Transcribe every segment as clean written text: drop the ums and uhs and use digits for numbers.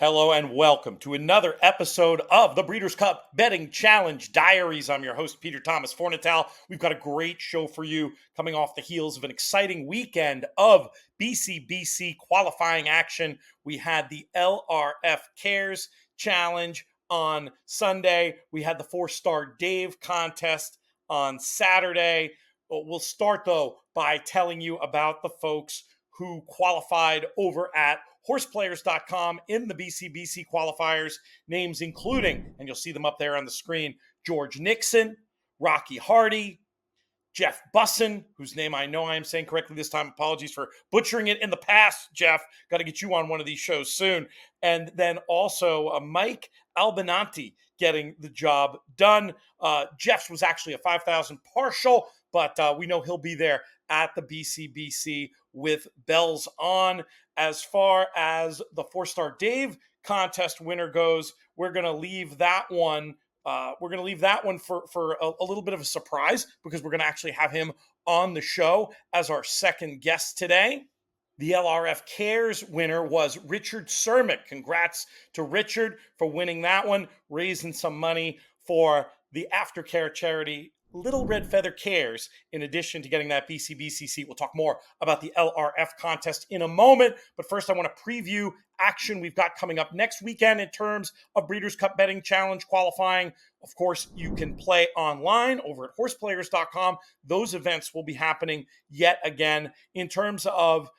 Hello and welcome to another episode of the Breeders' Cup Betting Challenge Diaries. I'm your host, Peter Thomas Fornatal. We've got a great show for you coming off the heels of an exciting weekend of BCBC qualifying action. We had the LRF Cares Challenge on Sunday. We had the Fourstardave contest on Saturday. We'll start, though, by telling you about the folks who qualified over at horseplayers.com in the BCBC qualifiers, names including, and you'll see them up there on the screen, George Nixon, Rocky Hardy, Jeff Bussin, whose name I know I am saying correctly this time. Apologies for butchering it in the past, Jeff. Got to get you on one of these shows soon. And then also Mike Albinanti getting the job done. Jeff's was actually a 5,000 partial, but we know he'll be there at the BCBC with bells on. As far as the Fourstardave contest winner goes, we're going to leave that one for a little bit of a surprise because we're going to actually have him on the show as our second guest today. The LRF Cares winner was Richard Cermak. Congrats to Richard for winning that one, raising some money for the aftercare charity Little Red Feather Cares, in addition to getting that BCBC seat. We'll talk more about the LRF contest in a moment. But first, I want to preview action we've got coming up next weekend in terms of Breeders' Cup Betting Challenge qualifying. Of course, you can play online over at horseplayers.com. Those events will be happening yet again. In terms of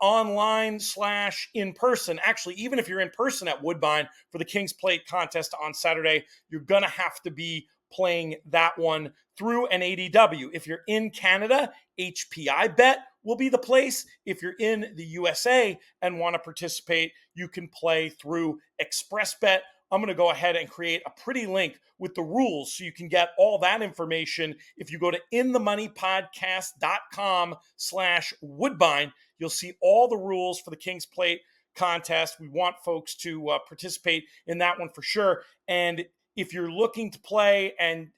online / in person. Actually, even if you're in person at Woodbine for the King's Plate contest on Saturday, you're going to have to be playing that one through an ADW. If you're in Canada, HPI Bet will be the place. If you're in the USA and want to participate, you can play through Express Bet. I'm going to go ahead and create a pretty link with the rules so you can get all that information. If you go to inthemoneypodcast.com/Woodbine, you'll see all the rules for the King's Plate contest. We want folks to participate in that one for sure. And if you're looking to play and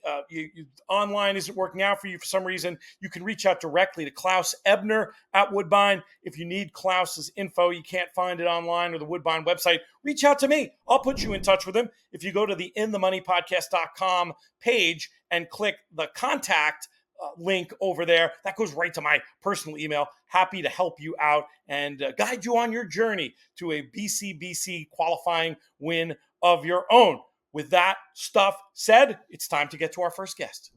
online isn't working out for you for some reason, you can reach out directly to Klaus Ebner at Woodbine. If you need Klaus's info, you can't find it online or the Woodbine website, reach out to me. I'll put you in touch with him. If you go to the inthemoneypodcast.com page and click the contact link over there, that goes right to my personal email. Happy to help you out and guide you on your journey to a BCBC qualifying win of your own. With that stuff said, it's time to get to our first guest.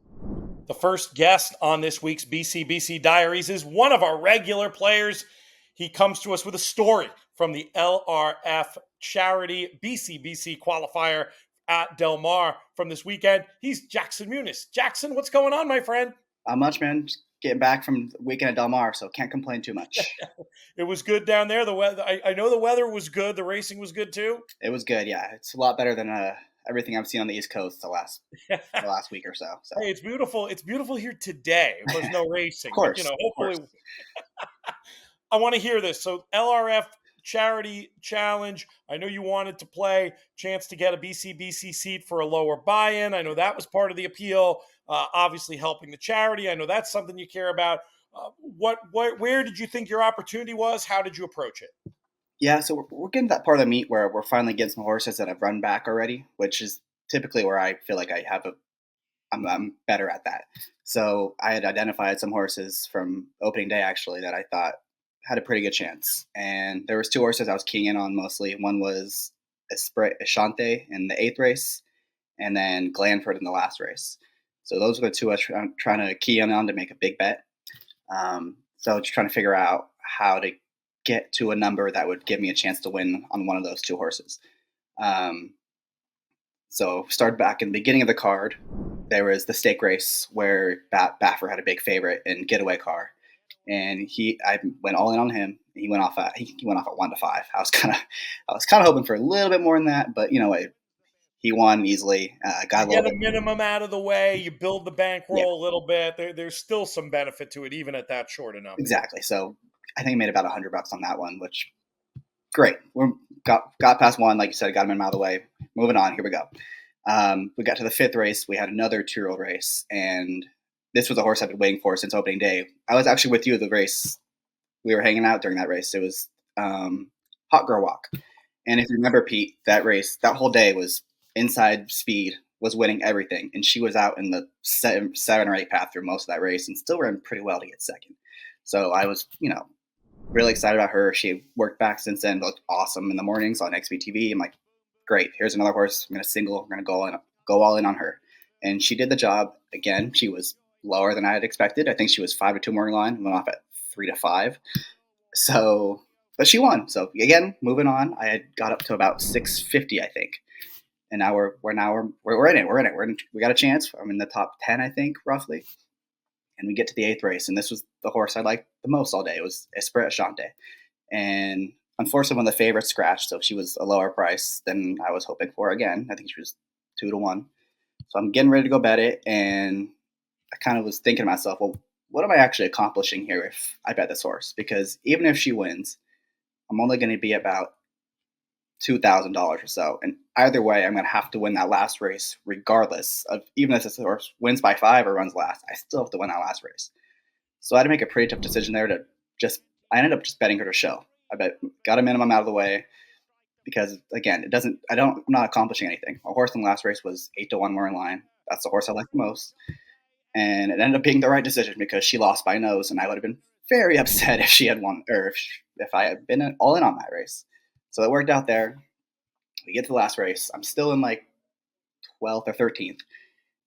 The first guest on this week's BCBC Diaries is one of our regular players. He comes to us with a story from the LRF charity BCBC qualifier at Del Mar from this weekend. He's Jackson Muniz. Jackson, what's going on, my friend? Not much, man. Just getting back from the weekend at Del Mar, so can't complain too much. It was good down there. The weather, I know the weather was good. The racing was good too. It was good, yeah. It's a lot better than everything I've seen on the East Coast the last week or so. Hey, it's beautiful. It's beautiful here today. There's no racing. Of course, but, hopefully. I want to hear this. So LRF charity challenge. I know you wanted to play, chance to get a BCBC seat for a lower buy-in. I know that was part of the appeal. Obviously helping the charity. I know that's something you care about. Where did you think your opportunity was? How did you approach it? Yeah, so we're getting to that part of the meet where we're finally getting some horses that have run back already, which is typically where I feel like I'm better at that. So I had identified some horses from opening day actually that I thought had a pretty good chance, and there was two horses I was keying in on mostly. One was Ashante in the 8th race, and then Glanford in the last race. So those were the two I was trying to key in on to make a big bet. So just trying to figure out how to get to a number that would give me a chance to win on one of those two horses. So started back in the beginning of the card. There was the stake race where Baffer had a big favorite in Getaway Car, and I went all in on him. He went off at 1 to 5. I was kind of hoping for a little bit more than that, but he won easily. Get a minimum out of the way. You build the bankroll a little bit. There's still some benefit to it, even at that short enough. Exactly. So I think I made about $100 on that one, which great. We got past one, like you said, got him out of the way. Moving on. Here we go. We got to the 5th race. We had another 2-year-old race, and this was a horse I've been waiting for since opening day. I was actually with you at the race. We were hanging out during that race. It was Hot Girl Walk. And if you remember, Pete, that race, that whole day was inside speed, was winning everything. And she was out in the seven or eight path through most of that race and still ran pretty well to get second. So I was, really excited about her. She worked back since then, looked awesome in the mornings on XBTV. I'm like, great, here's another horse. I'm going to single. I'm going to go all in on her. And she did the job. Again, she was lower than I had expected. I think she was 5-2 morning line, went off at 3-5. So, but she won. So again, moving on, I had got up to about 650, I think. And now we're in it. We got a chance. I'm in the top 10, I think, roughly. And we get to the 8th race, and this was the horse I liked the most all day. It was Esprit Chante. And unfortunately, one of the favorites scratched, so she was a lower price than I was hoping for. Again, I think she was 2-1. So I'm getting ready to go bet it, and I kind of was thinking to myself, well, what am I actually accomplishing here if I bet this horse? Because even if she wins, I'm only going to be about $2,000 or so. And either way, I'm going to have to win that last race, regardless of even if this horse wins by 5 or runs last. I still have to win that last race. So I had to make a pretty tough decision there I ended up just betting her to show. Got a minimum out of the way because again, I'm not accomplishing anything. A horse in the last race was 8-1 more in line. That's the horse I like the most. And it ended up being the right decision because she lost by nose, and I would have been very upset if she had won, or if I had been all in on that race. So it worked out there. We get to the last race. I'm still in like 12th or 13th,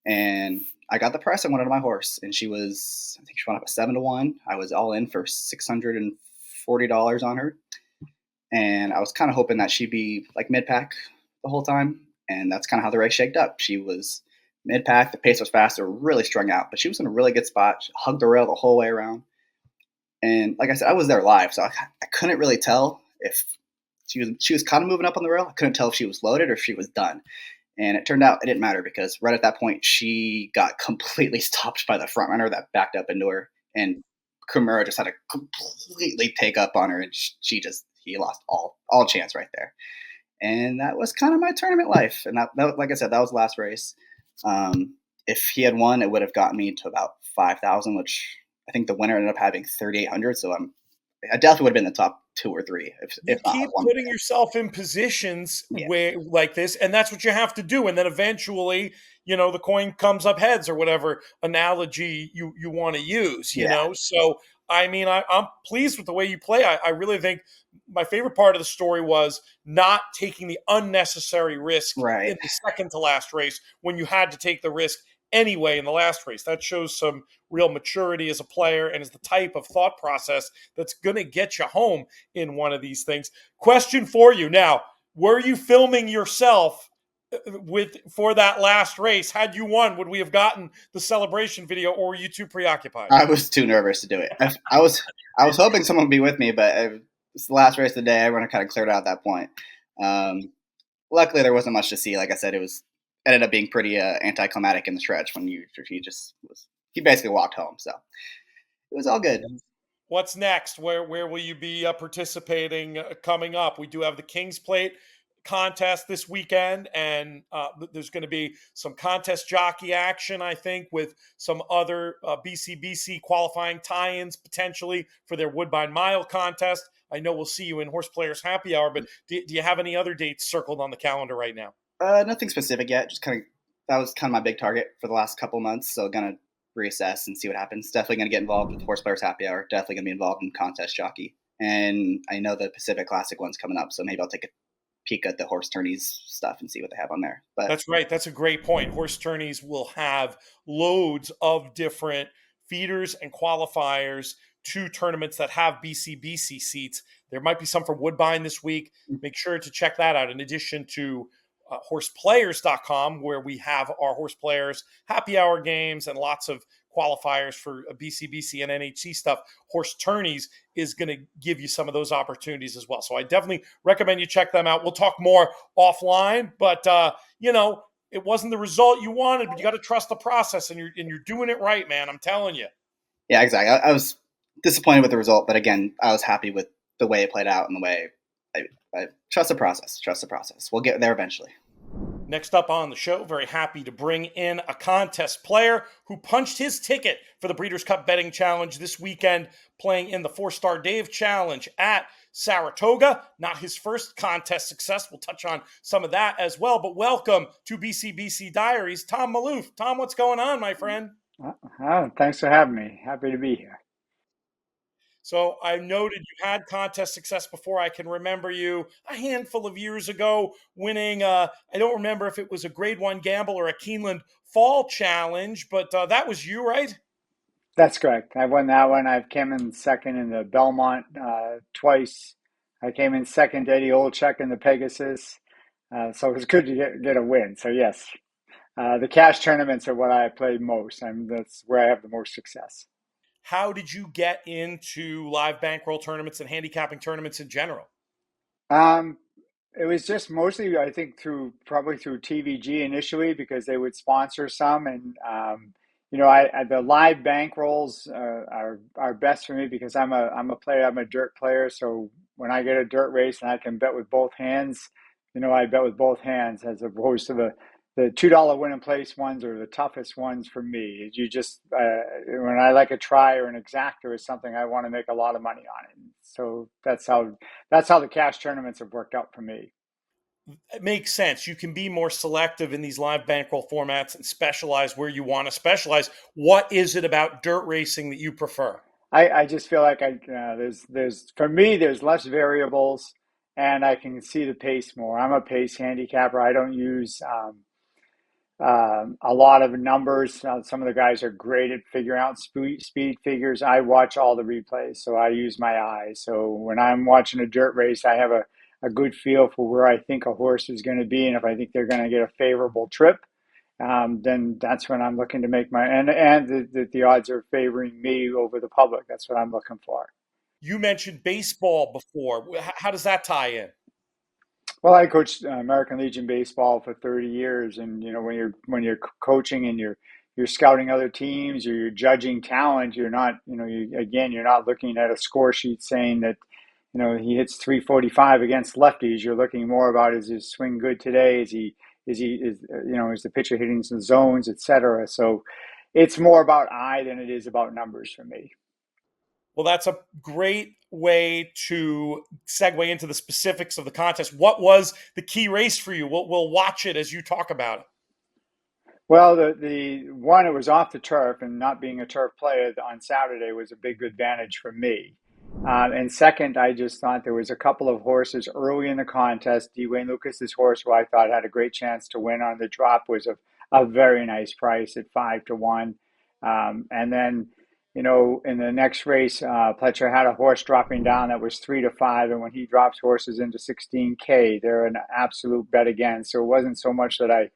and I got the price I wanted on my horse, and I think she went up at 7-1. I was all in for $640 on her, and I was kind of hoping that she'd be like mid-pack the whole time, and that's kind of how the race shaped up. She was mid-pack, the pace was fast, they were really strung out, but she was in a really good spot. She hugged the rail the whole way around. And like I said, I was there live, so I couldn't really tell if she was kind of moving up on the rail. I couldn't tell if she was loaded or if she was done. And it turned out it didn't matter because right at that point, she got completely stopped by the front runner that backed up into her. And Kumura just had to completely take up on her, and he lost all chance right there. And that was kind of my tournament life. And that like I said, that was the last race. If he had won, it would have gotten me to about 5,000, which I think the winner ended up having 3,800. So I definitely would have been in the top 2 or 3. You keep putting yourself in positions where like this, and that's what you have to do. And then eventually, the coin comes up heads or whatever analogy you want to use, you know? So, I mean, I'm pleased with the way you play. I really think my favorite part of the story was not taking the unnecessary risk in the second to last race when you had to take the risk anyway in the last race. That shows some real maturity as a player and is the type of thought process that's going to get you home in one of these things. Question for you now: were you filming yourself for that last race? Had you won, would we have gotten the celebration video, or were you too preoccupied? I was too nervous to do it. I was hoping someone would be with me, but it's the last race of the day. Everyone kind of cleared out at that point. Luckily, there wasn't much to see. Like I said, ended up being pretty anticlimactic in the stretch when he basically walked home. So it was all good. What's next? Where will you be participating coming up? We do have the King's Plate contest this weekend, and there's going to be some contest jockey action, I think, with some other BCBC qualifying tie-ins potentially for their Woodbine Mile contest. I know we'll see you in Horse Players Happy Hour, but do you have any other dates circled on the calendar right now? Nothing specific yet. Just that was kind of my big target for the last couple months. So gonna reassess and see what happens. Definitely gonna get involved with Horse Players Happy Hour. Definitely gonna be involved in contest jockey. And I know the Pacific Classic one's coming up, so maybe I'll take a peek at the horse tourneys stuff and see what they have on there. But that's right. That's a great point. Horse tourneys will have loads of different feeders and qualifiers to tournaments that have BCBC seats. There might be some for Woodbine this week. Make sure to check that out in addition to horseplayers.com, where we have our Horse Players Happy Hour games and lots of qualifiers for BCBC and NHC stuff. Horse Tourneys is going to give you some of those opportunities as well. So I definitely recommend you check them out. We'll talk more offline, but it wasn't the result you wanted, but you got to trust the process, and you're doing it right, man. I'm telling you. Yeah, exactly. I was disappointed with the result, but again, I was happy with the way it played out and the way I trust the process. Trust the process. We'll get there eventually. Next up on the show, very happy to bring in a contest player who punched his ticket for the Breeders' Cup Betting Challenge this weekend, playing in the Fourstardave Challenge at Saratoga. Not his first contest success. We'll touch on some of that as well. But welcome to BCBC Diaries, Tom Maloof. Tom, what's going on, my friend? Thanks for having me. Happy to be here. So I noted you had contest success before. I can remember you a handful of years ago winning. I don't remember if it was a Grade One Gamble or a Keeneland Fall Challenge, but that was you, right? That's correct. I won that one. I came in second in the Belmont twice. I came in second to Eddie Olczyk in the Pegasus. So it was good to get a win. So yes, the cash tournaments are what I play most. That's where I have the most success. How did you get into live bankroll tournaments and handicapping tournaments in general? Um, it was just mostly, I think, probably through TVG initially because they would sponsor some, and the live bankrolls are best for me because I'm a player. I'm a dirt player, so when I get a dirt race and I can bet with both hands, I bet with both hands as opposed to the $2 win and place ones are the toughest ones for me. You just when I like a try or an exacta or something, I want to make a lot of money on it. So that's how the cash tournaments have worked out for me. It makes sense. You can be more selective in these live bankroll formats and specialize where you want to specialize. What is it about dirt racing that you prefer? I just feel like there's for me there's less variables and I can see the pace more. I'm a pace handicapper. I don't use a lot of numbers. Some of the guys are great at figuring out speed figures. I watch all the replays, so I use my eyes. So when I'm watching a dirt race, I have a good feel for where I think a horse is going to be, and if I think they're going to get a favorable trip, then that's when I'm looking to make my and the odds are favoring me over the public. That's what I'm looking for. You mentioned baseball before. How does that tie in? Well, I coached American Legion baseball for 30 years, and when you're coaching and you're scouting other teams or you're judging talent, you're not you're not looking at a score sheet saying that he hits 345 against lefties. You're looking more about is his swing good today? Is the pitcher hitting some zones, etc. So it's more about eye than it is about numbers for me. Well, that's a great way to segue into the specifics of the contest. What was the key race for you? We'll watch it as you talk about it. Well, the one, it was off the turf, and not being a turf player on Saturday was a big advantage for me. And second, I just thought there was a couple of horses early in the contest. Dwayne Lucas's horse, who I thought had a great chance to win on the drop, was a very nice price at 5-1. And then, in the next race, Pletcher had a horse dropping down that was 3-5, and when he drops horses into 16K, they're an absolute bet again. So it wasn't so much that I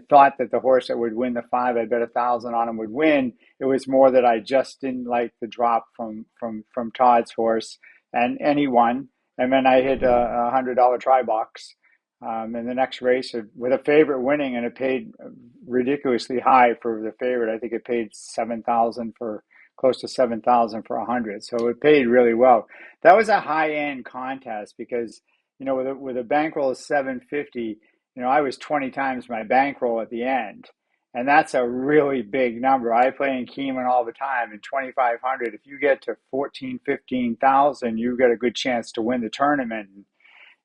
thought that the horse that would win the 5, I bet 1,000 on him would win. It was more that I just didn't like the drop from Todd's horse, and he won. And then I hit a $100 try box in the next race with a favorite winning, and it paid ridiculously high for the favorite. I think it paid 7,000 for close to 7,000 for 100. So it paid really well. That was a high end contest because with a bankroll of 750. I was 20 times my bankroll at the end. And that's a really big number. I play in Keeneland all the time, and 2,500. If you get to 14, 15,000, you get a good chance to win the tournament.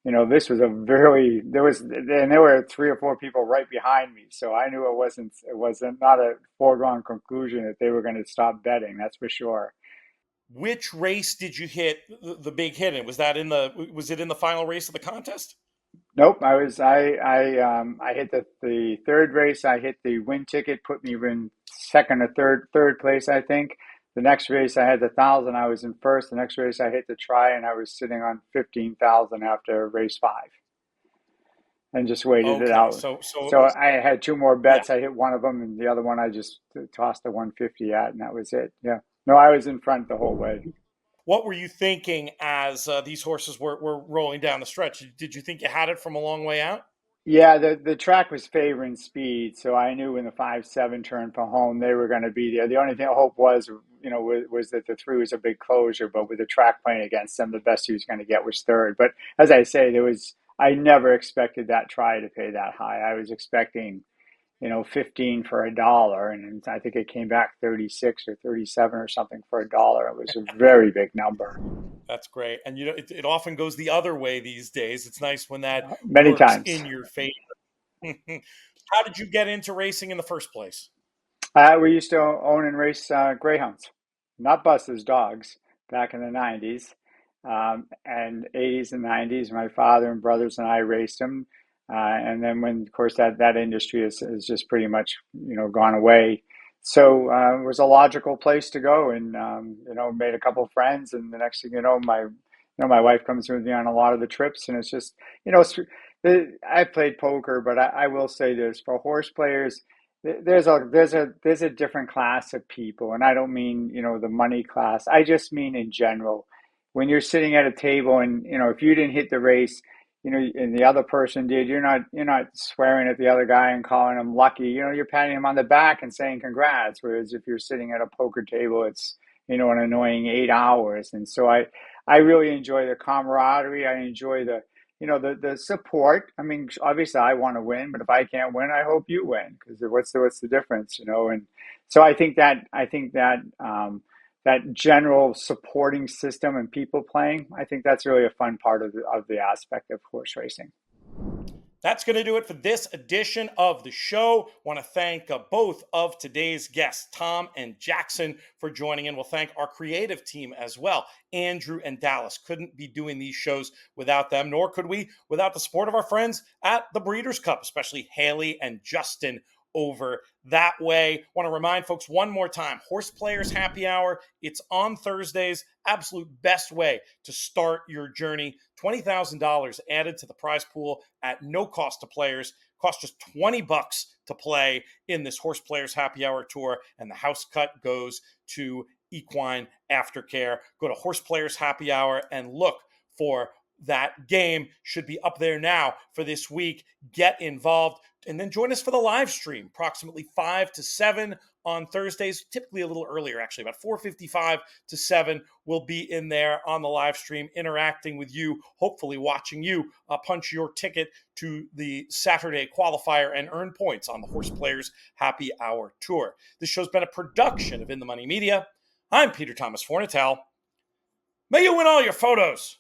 This was there were 3 or 4 people right behind me. So I knew it wasn't not a foregone conclusion that they were going to stop betting. That's for sure. Which race did you hit the big hit in? Was it in the final race of the contest? Nope, I hit the third race. I hit the win ticket, put me in second or third place, I think. The next race I had the 1,000. I was in first. The next race I hit the try, and I was sitting on 15,000 after race 5, and just waited it Okay, out. so it So was, I had 2 more yeah. bets. I hit one of them, and the other one I just tossed the 150 at, and that was it. Yeah, no, I was in front the whole way. What were you thinking as these horses were rolling down the stretch? Did you think you had it from a long way out? Yeah, the track was favoring speed, so I knew when the 5-7 turned for home, they were going to be there. The only thing I hope was that the 3 was a big closure, but with the track playing against them, the best he was going to get was third. But as I say, I never expected that try to pay that high. I was expecting, 15 for $1, and I think it came back 36 or 37 or something for $1. It was a very big number. That's great. And it often goes the other way these days. It's nice when that Many works times. in your favor. How did you get into racing in the first place? We used to own and race greyhounds, not buses, dogs, back in the 90s and 80s and 90s. My father and brothers and I raced them. And then when, of course, that industry is just pretty much, gone away. So it was a logical place to go, and, made a couple of friends. And the next thing my wife comes with me on a lot of the trips, and it's just, I played poker, but I will say this for horse players, there's a different class of people, and I don't mean the money class. I just mean in general. When you're sitting at a table, and if you didn't hit the race, and the other person did, you're not swearing at the other guy and calling him lucky. You're patting him on the back and saying congrats. Whereas if you're sitting at a poker table, it's an annoying 8 hours. And so I really enjoy the camaraderie. I enjoy the support. I mean, obviously I want to win, but if I can't win, I hope you win, because what's the difference, And so I think that that general supporting system and people playing, I think that's really a fun part of the aspect of horse racing. That's going to do it for this edition of the show. Want to thank both of today's guests, Tom and Jackson, for joining in. We'll thank our creative team as well, Andrew and Dallas. Couldn't be doing these shows without them, nor could we without the support of our friends at the Breeders' Cup, especially Haley and Justin over that way. Want to remind folks one more time, Horse Players Happy Hour. It's on Thursdays. Absolute best way to start your journey. $20,000 added to the prize pool at no cost to players. Costs just $20 to play in this Horse Players Happy Hour tour, and the house cut goes to Equine Aftercare. Go to Horse Players Happy Hour and look for that game. Should be up there now for this week. Get involved, and then join us for the live stream, approximately 5 to 7 on Thursdays, typically a little earlier, actually, about 4:55 to 7. We'll be in there on the live stream, interacting with you, hopefully watching you punch your ticket to the Saturday qualifier and earn points on the Horse Players Happy Hour Tour. This show's been a production of In the Money Media. I'm Peter Thomas Fornatel. May you win all your photos.